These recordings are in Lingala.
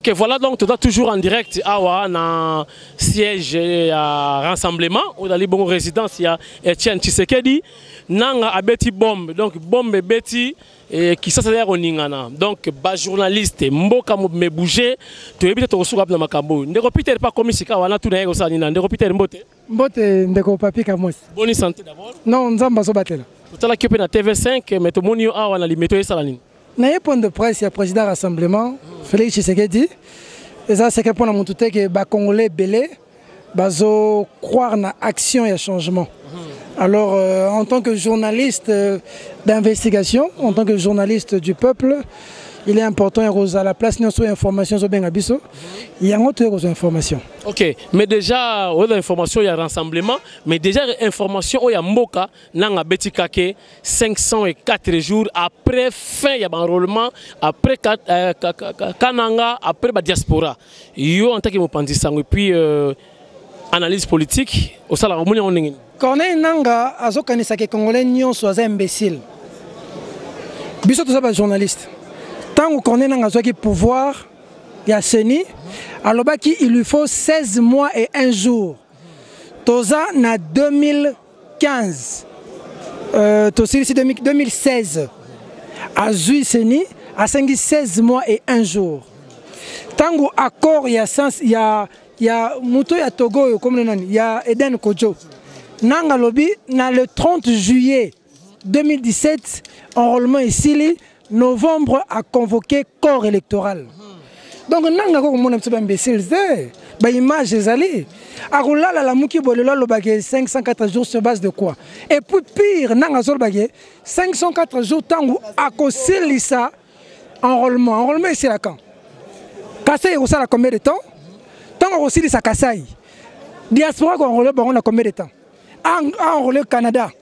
Ok, voilà donc tu es toujours en direct à un siège à rassemblement ou dans les bonnes résidences il y a Etienne Tshisekedi nanga abeti bombe donc bombe beti qui ça c'est au ningana donc bas journaliste mboka me bouger tu éviter to suka na makambo ndeko Peter pas comme sika wana tu na yego sa nina ndeko Peter mbote ndeko papi kamos bonne santé d'abord non nzamba so batela tout la kipe na TV5 mais to monio awa na limeto esa la nini na ye point de presse ya président rassemblement Félix Tshisekedi et ça c'est que pour la montée que ba congolais belé bazo croire na action et changement. Alors en tant que journaliste d'investigation, en tant que journaliste du peuple, il est important à la place de nos informations sur Bengabiso. Il y a autre information. Ok, mais déjà l'information il y a rassemblement, mais déjà information il y a Mboka nanga betikake 504 jours après fin il y a enrôlement après Kananga après la diaspora. Yo en tant que mopandisango et puis analyse politique au salaire au monde. Corneille Nanga a zokanisa que Congolais nyon soit imbécile. Biso tout ça pas journaliste. Tant que Corneille Nanga soit qui pouvoir il y a Seni alors il lui faut 16 mois et 1 jour. Toza na 2015. Tosi 2016. A Zui Seni a 16 mois et 1 jour. Tango accord il y a sens il y a Muto ya Togo comme il y a Eden Kojo. Nanga Lobi, le 30 juillet 2017, enrôlement ici, novembre a convoqué corps électoral. Donc Nanga ko mon petit imbécile, ba image ezali. Arulala la muki bolela lo bagé 504 jours sur base de quoi? Et puis pire, Nanga zol bagé 504 jours tango a kosilisa enrôlement. Enrôlement ici là quand? Kassai on a combien de temps? Tango kosilisa Kassai. Diaspora ko enrôler on a combien de temps? Enrôlé Canada,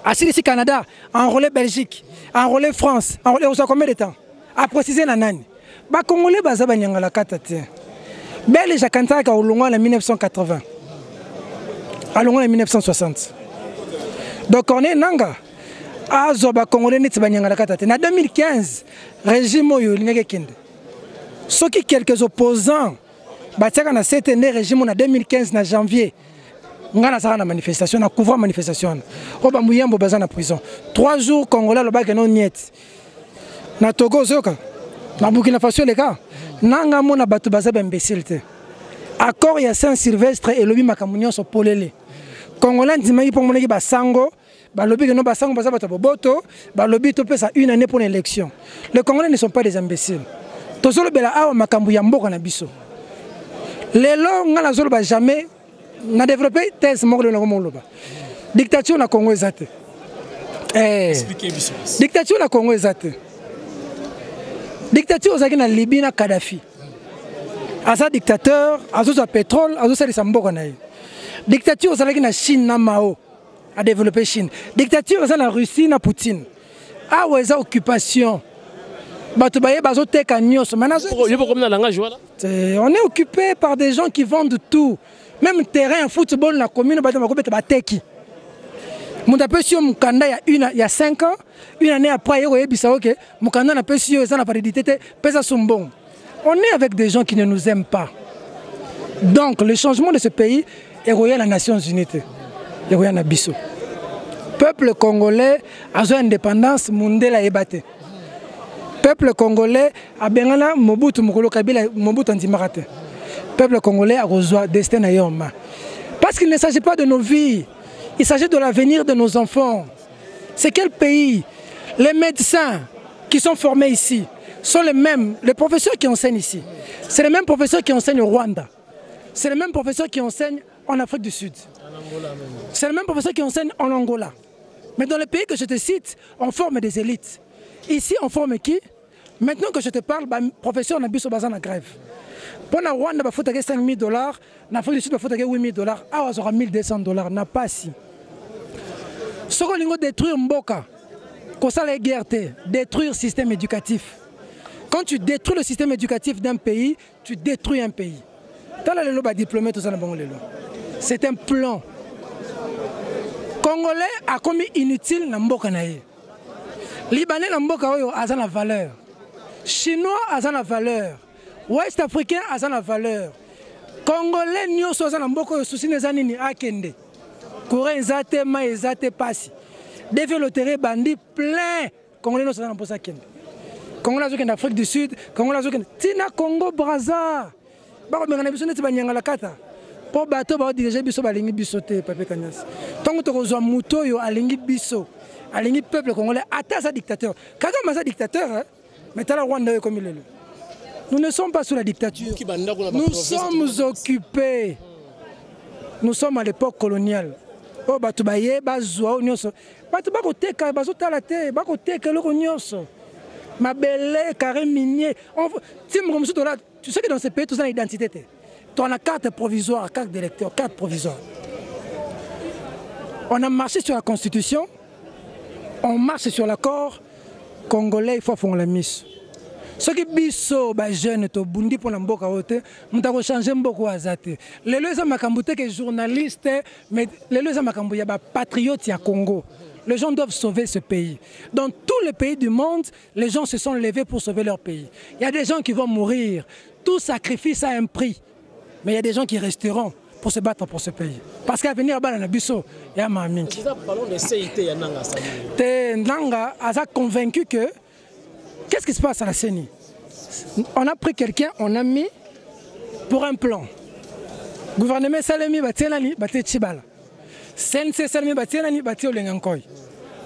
assis ici Canada, enrôlé Belgique, enrôlé France, enrôlé au combien de temps? À préciser la nani. Ba Congolais baza banyanga la katate. Belge a kantaka au Longo en 1980. À Longo en 1960. Donc on est nanga. Azo ba Congolais net banyanga la katate. Na 2015, régime oyo lingeke kende. Ceux qui quelques opposants batiaka na cette année régime en 2015 na janvier. Ngana sara na manifestation na couvre manifestation oba muyambo baza na prison 3 jours congolais lo ba non niet na Togo zoka na Burkina Faso les gars nanga mona batu baza ba imbécile te accord ya Saint-Sylvestre et lobi makamunyo so polele congolais ndima yipo monaki ba sango ba lobi que non ba sango baza batu boboto ba lobi to pesa une année pour l'élection. Les Congolais ne sont pas des imbéciles tozolo bela awa makambu ya mboka na biso lelo ngana zolo ba jamais na développé thèse moko na komoloba dictature na Congo ezate dictature na Congo ezate dictature ozaki na Libye na Kadhafi asa dictateur azoza pétrole azosalisa mboka na ye dictature ozalaki na Chine na Mao a développé Chine dictature eza na Russie na Poutine awa eza occupation bato baye bazoteka nyonso maintenant on est occupé par des gens qui vendent tout. Même terrain football na commune ba teki. Munda pesio mukanda il y a 5 ans, une année après yego yebisa OK, mukanda na pesio eza na validité pesa sumbong. On est avec des gens qui ne nous aiment pas. Donc le changement de ce pays est royal à Nations Unies. Est royal na biso. Peuple congolais a son indépendance mundela ebate. Peuple congolais a bengana Mobutu Mokolo Kabila Mobutu antimarate. Peuple congolais a reçu destin à Yoma. Parce qu'il ne s'agit pas de nos vies, il s'agit de l'avenir de nos enfants. C'est quel pays? Les médecins qui sont formés ici sont les mêmes, les professeurs qui enseignent ici. C'est les mêmes professeurs qui enseignent au Rwanda. C'est les mêmes professeurs qui enseignent en Afrique du Sud. C'est les mêmes professeurs qui enseignent en Angola. Mais dans les pays que je te cite, on forme des élites. Ici, on forme qui? Maintenant que je te parle, professeur n'a pas besoin de grève. Pour le Rwanda, il faut $5 000. En Afrique du Sud, il faut $8 000. Ah, on aura $1 200. N'a pas si. Ce qu'on veut détruire Mboka, qu'on ça la guerre, détruire le système éducatif. Quand tu détruis le système éducatif d'un pays, tu détruis un pays. C'est un plan. Congolais a commis inutile dans Mboka naye. Libanais dans Mboka a la valeur. Chinois a la valeur. Ouest africain a sa valeur. Congolais nyonso aza na mboko yo souci neza nini akende. Courant ezate ma ezate pasi. Défait le terrain bandit plein. Congolais nyonso aza na mposa kende. Congolais azokende Afrique du Sud, Congolais azokende tina Congo Brazza. Bako mengana biso neti banyangala kata. Po bato ba diriger biso balingi biso te Pape Kanyasi. Tango tokozwa muto yo alingi biso. Alingi peuple congolais ata sa dictateur. Kagame sa dictateur hein. Mais tala Rwanda comme il est. Nous ne sommes pas sous la dictature. Nous sommes occupés. Nous sommes à l'époque coloniale. Oh, batu baye, bazwa, nyonso. Batu bakoteka, bazotala te, bakoteka loko nyonso. Mabele, carré minier. Tu sais que dans ces pays, tout ça a une identité. Tu as la carte provisoire, carte d'électeur, carte provisoire. On a marché sur la Constitution, on marche sur l'accord congolais, il faut faire la mise. Ce qui biso ba jeune to bundi pour mboka wote mutako changer mboko azate lelo eza makambo te que journaliste mais lelo eza makambo ya ba patriote ya Congo. Les gens doivent sauver ce pays. Dans tous les pays du monde, les gens se sont levés pour sauver leur pays. Il y a des gens qui vont mourir. Tout sacrifice a un prix. Mais il y a des gens qui resteront pour se battre pour ce pays. Parce qu'à venir à Nabiso, il y a Maming. Nanga a convaincu que qu'est-ce qui se passe à la CENI? On a pris quelqu'un, on a mis pour un plan. Gouvernement Salemi Batienani, Baté Chibala. CNC Salemi Batienani, Baté Olengankoy.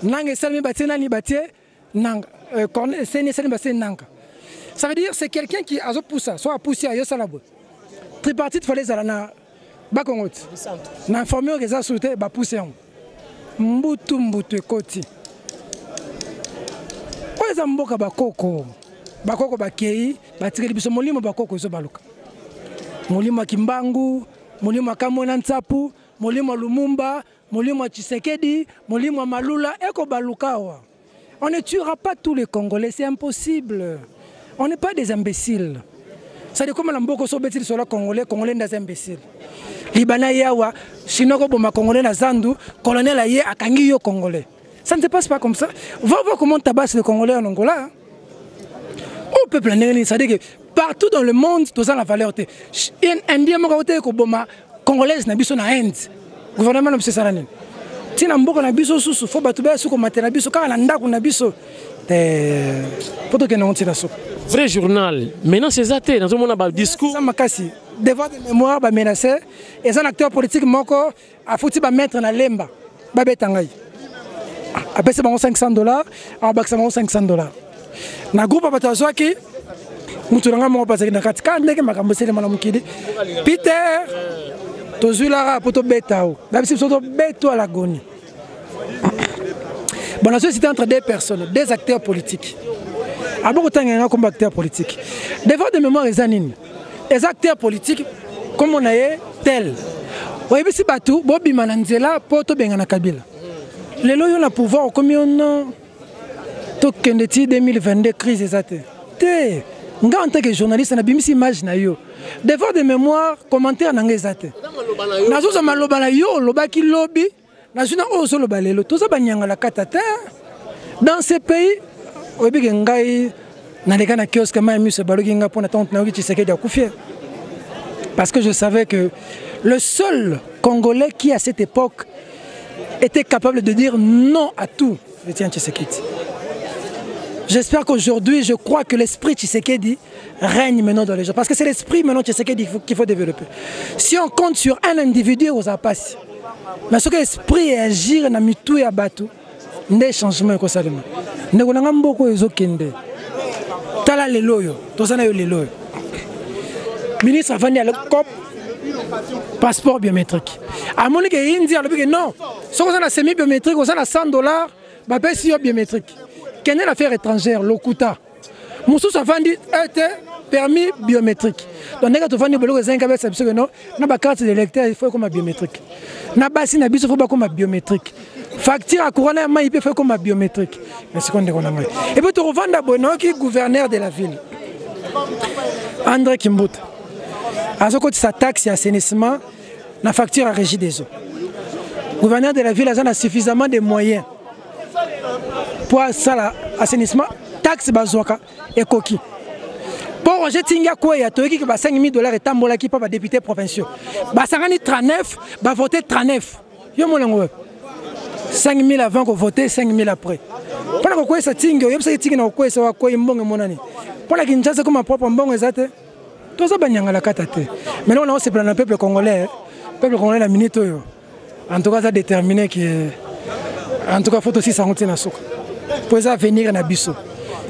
Nanga Salemi Batienani, Baté Nanga. CNC Salemi Baté Nanga. Ça veut dire que c'est quelqu'un qui a poussé, soit a poussé à Yosalabo. Tripartite fallait Zalana Bakongot. N'informer que ça sauté, bah poussé. Mbutu Koti. Oza mboka bakoko bakei batikeli biso molimo bakoko zo baluka molimo Kimbangu molimo Kamona Nsapu molimo Lumumba molimo Tshisekedi molimo Malula eko balukawa. On ne tuera pas tous les Congolais, c'est impossible. On n'est pas des imbéciles. Ça dit comme la mboko so betil sur la Congolais des imbéciles. Libana yawa shinoko boma Congolais na Zandu colonel aye akangi yo Congolais. Ça ne se passe pas comme ça. Va voir comment tabasse les Congolais en Angola. Au peuple négrier, c'est-à-dire que partout dans le monde, tout ça la valeur. Indien, Congolaise, nabiso na Inde. Gouvernement n'a pas ça. Tina mboko nabiso susu, faut batouber sous comme matin nabiso, car la ndaku nabiso. Pour que nous tire ça. Vrai journal. Maintenant c'est athée. Dans tout le monde a un discours. Ça m'a cassé. Devoir de mémoire, bah menacé. Et un acteur politique moko a foutu ba mettre na lemba, ba betangai. Après c'est $500, après c'est $500. Na groupe abatazwa ki mutunanga mo passer na katika ndeke makambo sele mala mukidi Peter tozula poto betao ba bisi soto beto à la goni. Bon la société entre deux personnes, deux acteurs politiques. Aboko tanga comme acteurs politiques. Devoir de mémoire ezanine. Les acteurs politiques comme on a tel. Wa bisi batu bobi mananzela poto bengana Kabila. Les loyaux na pouvoir comme on a tokendeti 2022 crise exacte. Té nga en tant que journaliste na bimisi image na yo. Devoir de mémoire commentaire na ngezate. Na zo maloba na yo lobaki lobby na juna ozo lobalelo to za banyanga la katata. Dans ces pays obi ngai na leka na kiosque ma mise balogi nga pona tante na oki Tshisekedi akufie. Parce que je savais que le seul Congolais qui à cette époque était capable de dire non à tout, Etienne Tshisekedi. J'espère qu'aujourd'hui, je crois que l'esprit Tshisekedi règne maintenant dans les gens. Parce que c'est l'esprit maintenant Tshisekedi qu'il faut développer. Si on compte sur un individu, on a passé. Mais ce que l'esprit est agir dans mitou et abattu, des changements comme ça. Nous avons beaucoup de choses qui sont tala les loyaux, tout ça les loyaux. Ministre a venu à le COP. Passeport biométrique. À mon avis, il dit non. Si on a semi-biométrique, on a $100, bah ben si biométrique. Quelle est l'affaire étrangère, l'Okuta. Moussous a vendu permis biométrique. Donc, quand on vend des 5 avec ça, non, on a une carte d'électeur, il faut comme biométrique. On a une il faut comme biométrique. Facture à couronne, il faut comme biométrique. Mais c'est qu'on dit. Et puis, tu revends d'abord qui est gouverneur de la ville. André Kimbuta. À ce côté, sa taxe et assainissement, la facture à régie des eaux. Le gouverneur de la ville a suffisamment de moyens pour ça, l'assainissement, taxe bazooka et coquille. Pour Roger Tinga Kouya, tu as dit que 5 000 $ et tambola qui pas député provincial. Basangani 39, va voter 39. Yo mon 5 000 avant qu'on vote, 5 000 après. Pour que ça tingue, il y a ça tingue na quoi ça va quoi mbongo monani. Pour la Kinshasa comme propre mbongo ezate. Tout ça banyanga la katate. Mais là on a se prendre le peuple congolais. Le peuple congolais la minute yo. En tout cas ça déterminé que en tout cas faut aussi s'arrêter na souk. Pour ça venir na biso.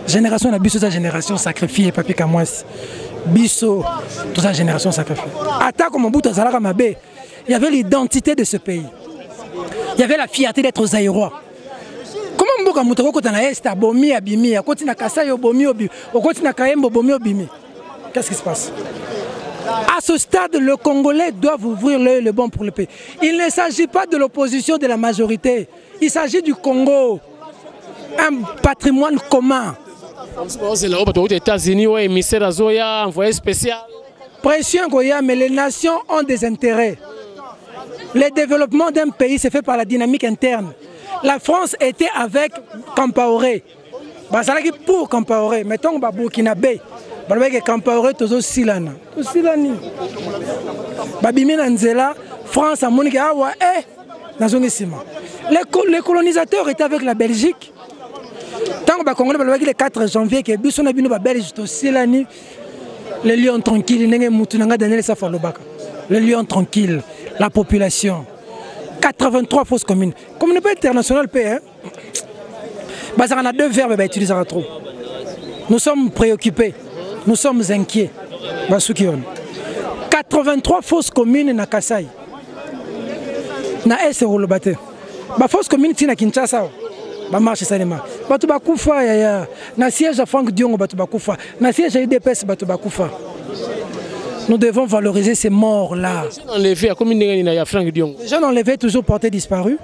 Génération na biso, sa génération sacrifiée papier kamwasi. Biso toute sa génération sacrifiée. Attaque comme Mobutu Zalaka Mabé. Il y avait l'identité de ce pays. Il y avait la fierté d'être zaïrois. Comment Mboka Moutoko quand on a est abomi abimi, à côté na Kasayo bomi obi, au côté na Kayembo bomi obimi. Qu'est-ce qui se passe? À ce stade, le Congolais doit ouvrir l'œil le bon pour le pays. Il ne s'agit pas de l'opposition de la majorité. Il s'agit du Congo. Un patrimoine commun. C'est là aux États-Unis, ouais, émissaire Azoya, envoyé spécial. Pression Goya, mais les nations ont des intérêts. Le développement d'un pays se fait par la dynamique interne. La France était avec Kampaoré. Basalaki pour Kampaoré. Mettons Burkinabé. Balbeke Kampaoré tozo silana. To silani. Babimi Nanzela, France a monique awa nazongisima. Les colonisateurs étaient avec la Belgique. Tant que Congolais balbeki le 4 janvier que bisona bino ba Belge to silani. Les lions tranquilles, les lions tranquilles, la population. 83 fausses communes. Communauté internationale paie. On a 2 verbes à utiliser trop. Nous sommes préoccupés, nous sommes inquiets. 83 fausses communes na Kasai. Na est Rolobate. Ba fausses communes tina Kinshasa. Ba marche salema. Batu bakufa ya na siège à Franck Diongo batu bakufa. Na siège à UDPS batu bakufa. Nous devons valoriser ces morts-là. Les gens enlevés, toujours portés disparus.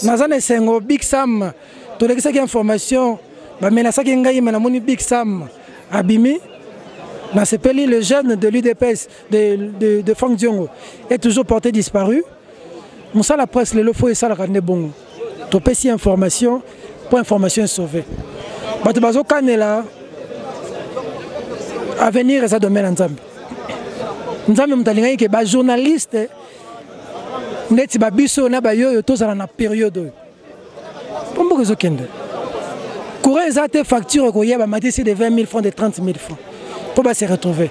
Nazane Sengo, Big Sam, tout le monde information, mais la Big Sam, Abimi, le jeune de l'UDPS, de Franck Diongo, est toujours porté disparu. Moussa la presse, le lofo et ça la rende bon. Tu peux si information, pour information sauvée. Batubazo Kanela, à venir, ça domaine en Zambie. Nous avons dit que les journalistes neti babiso na bayo tozala na période. Pourquoi que zokende? Courant ezate facture ko yeba matisi de 20 000 francs de 30 000 francs. Pour se retrouver.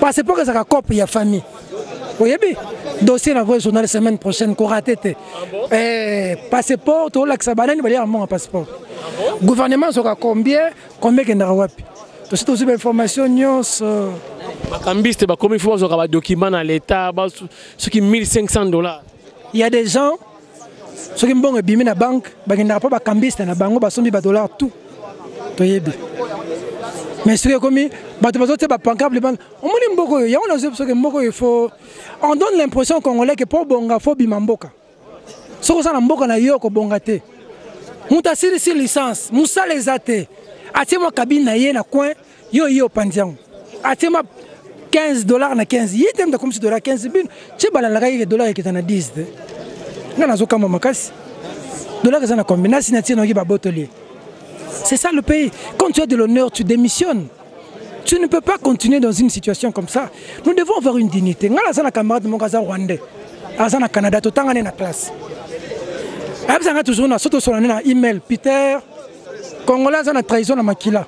Parce que ça copie ya famille. Vous voyez dossier na vrai journal semaine prochaine ko raté. Passeport to la banane ba mon passeport. Gouvernement soka combien kendra wapi? C'est aussi une information nyos. Bakambiste bakomi il faut avoir des documents à l'état ce qui $1 500. Il y a des gens ceux qui mbongo bimi na banque bagenda pas bakambiste na bango basombi $, tout. Toyebi. Mais ce qui commis bato bazote ba pancable ban on moni mboko ya on a ce que mboko il faut on donne l'impression congolais que pour bonga faut bimamboka. Soko ça na mboka na yo ko bonga te. Muta siri licence, musa les até. Atima cabine na ye na coin yo pandiang. Atima $15 na 15. Il y a comme si $15 bin. Tu vas la railler $10 qui t'en a 10. Non, nazo kama makasi. $10 qui t'en a combien? Nasi na tino qui ba botelier. C'est ça le pays. Quand tu as de l'honneur, tu démissionnes. Tu ne peux pas continuer dans une situation comme ça. Nous devons avoir une dignité. Ngala sana camarade mon kaza rwandais. Azana Canada to tangane na classe. Abzanga toujours na soto solane na email Peter Congolais sana trahison na makila.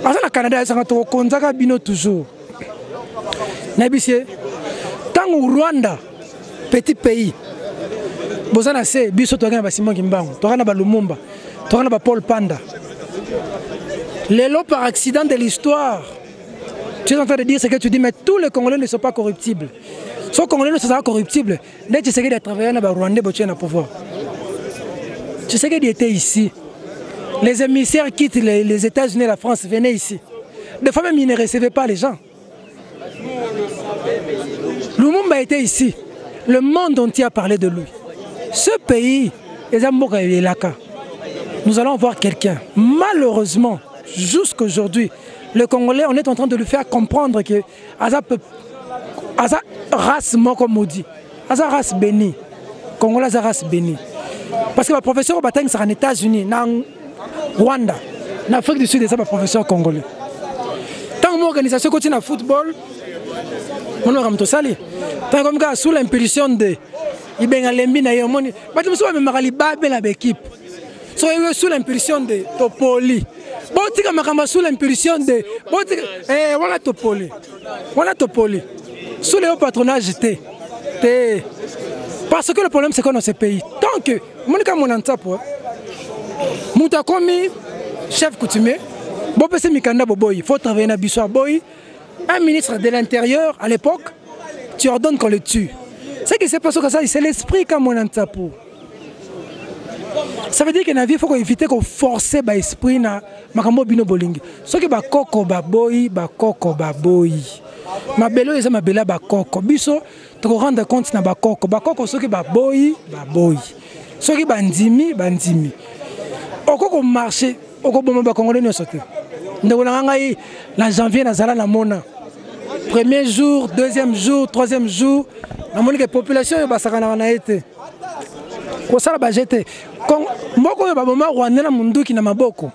Azana Canada sana to konzaka bino toujours. Nabisie, tant au Rwanda, petit pays, Bozana se, biso toga na Simon Kimbangu, toga na Lumumba, toga na Paul Panda. Les lots par accident de l'histoire. Tu es en train de dire ce que tu dis, mais tous les Congolais ne sont pas corruptibles. Si les Congolais ne sont pas corruptibles, tu sais qu'il a travaillé dans le Rwanda pour le pouvoir. Tu sais qu'il était ici. Les émissaires quittent les États-Unis et la France, venaient ici. Des fois même, ils ne recevaient pas les gens. Lumumba était ici. Le monde entier a parlé de lui. Ce pays, nous allons voir quelqu'un. Malheureusement, jusqu'à aujourd'hui, le Congolais, on est en train de lui faire comprendre que Aza race maudit, Aza race bénie, Congolais Aza race bénie. Parce que le professeur Bateng c'est en États-Unis, en Rwanda, en Afrique du Sud, c'est un professeur congolais. Tant organisation continue à football, on aura tout sali. Tant comme ça sous l'impulsion de Ibenga Lembi na yomoni, bah tu me souviens même Magali Babel avec l'équipe. Sous l'impulsion de Topoli. Bon tika makamba sous l'impulsion de bon tika voilà Topoli. Voilà Topoli. Sous le haut patronage T. Parce que le problème c'est qu'on a ce pays. Tant que Monica Monantapo, Moutakomi, chef coutumier, Bopese Mikanda Boboy, il faut travailler à Bissau Boy, un ministre de l'Intérieur à l'époque, tu ordonnes qu'on le tue. Ce qui s'est passé comme ça, c'est l'esprit comme Monantapo. Ça veut dire qu'il faut éviter qu'on force l'esprit na makambo bino bolingi. Ce qui ba koko ba boy. Ma belo eza ma bela ba koko. Biso to rendre compte na ba koko ce qui ba boy. Ce qui ba ndimi. Okoko marché, okoko ba congolais no sote. Ndeko na ngai na janvier na zala na mona. Premier jour, deuxième jour, troisième jour, na moni que population ba sakana na été. Ko sala ba jeté. Mboko ba mama Rwanda na munduki na maboko.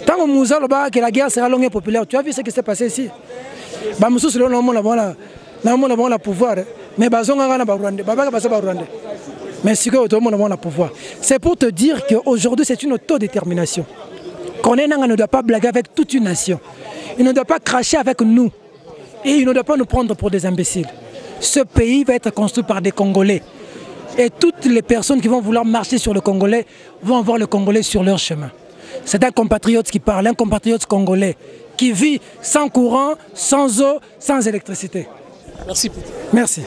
Tango muzalo ba que la guerre sera longue et populaire. Tu as vu ce qui s'est passé ici? Ba mususu le nom la pouvoir mais bazonga na ba Rwanda. Baba ba ba Rwanda. Mais si que tout le monde a le pouvoir. C'est pour te dire qu'aujourd'hui c'est une autodétermination. Corneille ne doit pas blaguer avec toute une nation. Il ne doit pas cracher avec nous. Et il ne doit pas nous prendre pour des imbéciles. Ce pays va être construit par des Congolais. Et toutes les personnes qui vont vouloir marcher sur le Congolais vont voir le Congolais sur leur chemin. C'est un compatriote qui parle, un compatriote congolais qui vit sans courant, sans eau, sans électricité. Merci. Merci.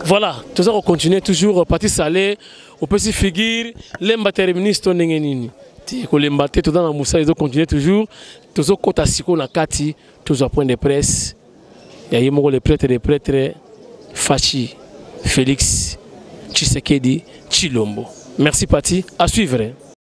Voilà, tout ça on continue toujours parti salé, au petit figure, l'embaté ministre n'engenini. Ko l'embaté tout dans la moussa ils ont continué toujours, tous au côté siko na kati, tous au point de presse. Il y a eu les prêtres Fachi, Félix Tshisekedi, Chilombo. Merci Pati, à suivre.